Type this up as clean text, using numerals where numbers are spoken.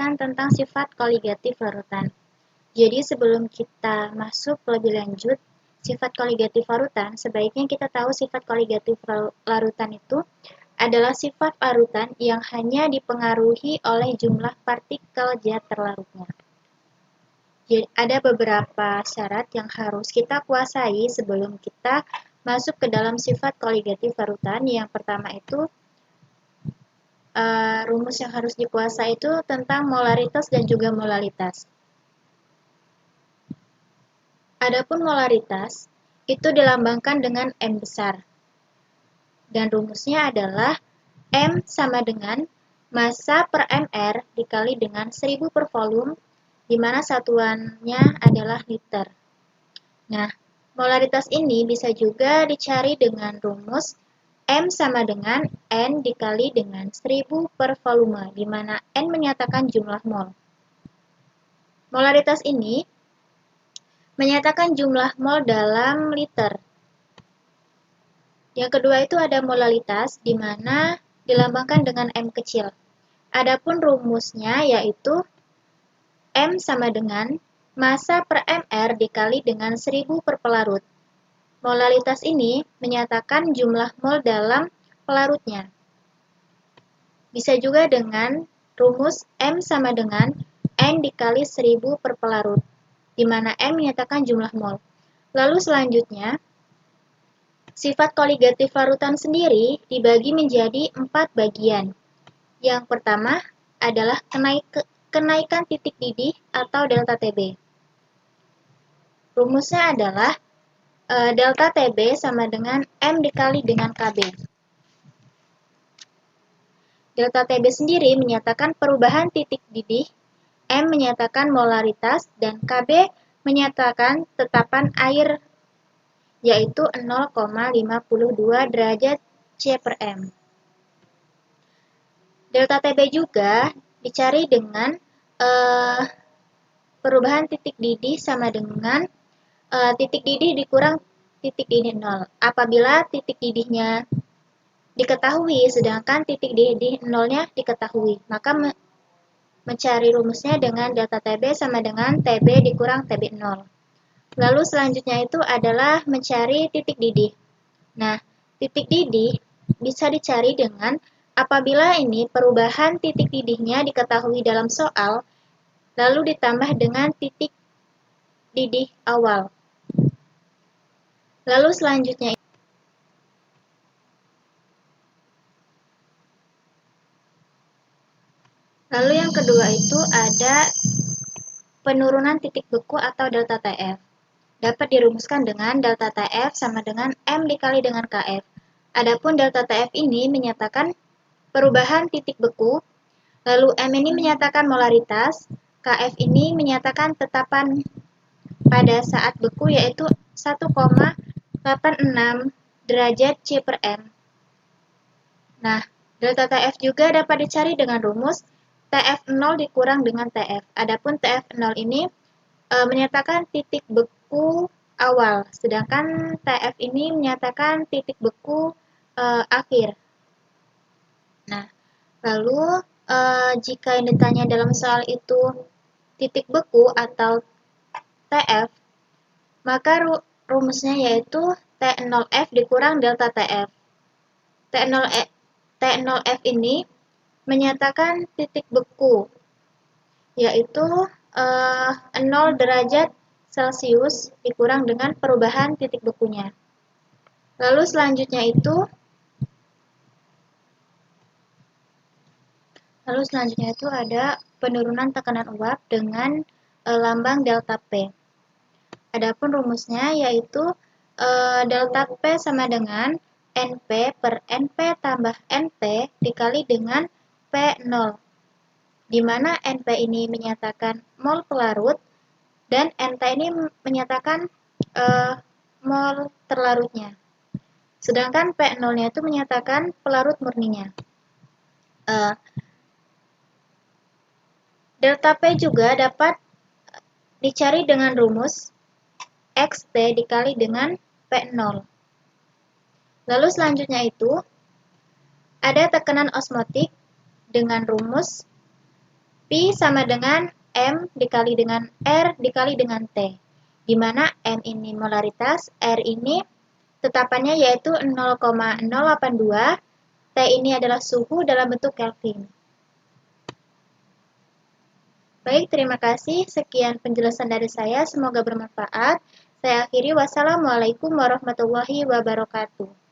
menjelaskan tentang sifat koligatif larutan. Jadi sebelum kita masuk lebih lanjut, sifat koligatif larutan, sebaiknya kita tahu sifat koligatif larutan itu adalah sifat larutan yang hanya dipengaruhi oleh jumlah partikel zat terlarutnya. Jadi ada beberapa syarat yang harus kita kuasai sebelum kita masuk ke dalam sifat koligatif larutan. Yang pertama itu rumus yang harus dikuasai itu tentang molaritas dan juga molalitas. Adapun molaritas itu dilambangkan dengan M besar. Dan rumusnya adalah M sama dengan massa per mR dikali dengan 1000 per volume, di mana satuannya adalah liter. Nah, molaritas ini bisa juga dicari dengan rumus M sama dengan N dikali dengan 1000 per volume, di mana N menyatakan jumlah mol. Molaritas ini menyatakan jumlah mol dalam liter. Yang kedua itu ada molalitas, di mana dilambangkan dengan M kecil. Adapun rumusnya yaitu M sama dengan massa per mR dikali dengan 1000 per pelarut. Molalitas ini menyatakan jumlah mol dalam pelarutnya. Bisa juga dengan rumus M sama dengan N dikali 1000 per pelarut, di mana M menyatakan jumlah mol. Lalu selanjutnya, sifat koligatif larutan sendiri dibagi menjadi 4 bagian. Yang pertama adalah kenaikan titik didih atau delta Tb. Rumusnya adalah delta Tb sama dengan M dikali dengan Kb. Delta Tb sendiri menyatakan perubahan titik didih, M menyatakan molaritas, dan Kb menyatakan tetapan air, yaitu 0,52 derajat C per M. Delta Tb juga dicari dengan perubahan titik didih sama dengan titik didih dikurang titik didih 0. Apabila titik didihnya diketahui sedangkan titik didih 0-nya diketahui, maka mencari rumusnya dengan delta Tb sama dengan Tb dikurang Tb 0. Lalu selanjutnya itu adalah mencari titik didih. Nah, titik didih bisa dicari dengan apabila ini perubahan titik didihnya diketahui dalam soal, lalu ditambah dengan titik didih awal. Lalu selanjutnya yang kedua itu ada penurunan titik beku atau delta Tf. Dapat dirumuskan dengan delta Tf sama dengan M dikali dengan Kf. Adapun delta Tf ini menyatakan perubahan titik beku, lalu M ini menyatakan molaritas, Kf ini menyatakan tetapan pada saat beku yaitu 1,86 derajat C per M. Nah, delta Tf juga dapat dicari dengan rumus Tf0 dikurang dengan Tf. Adapun Tf0 ini menyatakan titik beku awal, sedangkan Tf ini menyatakan titik beku akhir. Nah, lalu jika yang ditanya dalam soal itu titik beku atau Tf, maka rumusnya yaitu T0F dikurang delta Tf. T0F ini menyatakan titik beku, yaitu 0 derajat Celcius dikurang dengan perubahan titik bekunya. Lalu selanjutnya itu ada penurunan tekanan uap dengan lambang delta P. Adapun rumusnya yaitu delta P sama dengan NP per NP tambah NT dikali dengan P0, di mana NP ini menyatakan mol pelarut dan NT ini menyatakan mol terlarutnya. Sedangkan P0-nya itu menyatakan pelarut murninya. Delta P juga dapat dicari dengan rumus XT dikali dengan P0. Lalu selanjutnya itu ada tekanan osmotik dengan rumus Pi sama dengan M dikali dengan R dikali dengan T. Di mana M ini molaritas, R ini tetapannya yaitu 0,082, T ini adalah suhu dalam bentuk Kelvin. Baik, terima kasih. Sekian penjelasan dari saya. Semoga bermanfaat. Saya akhiri. Wassalamualaikum warahmatullahi wabarakatuh.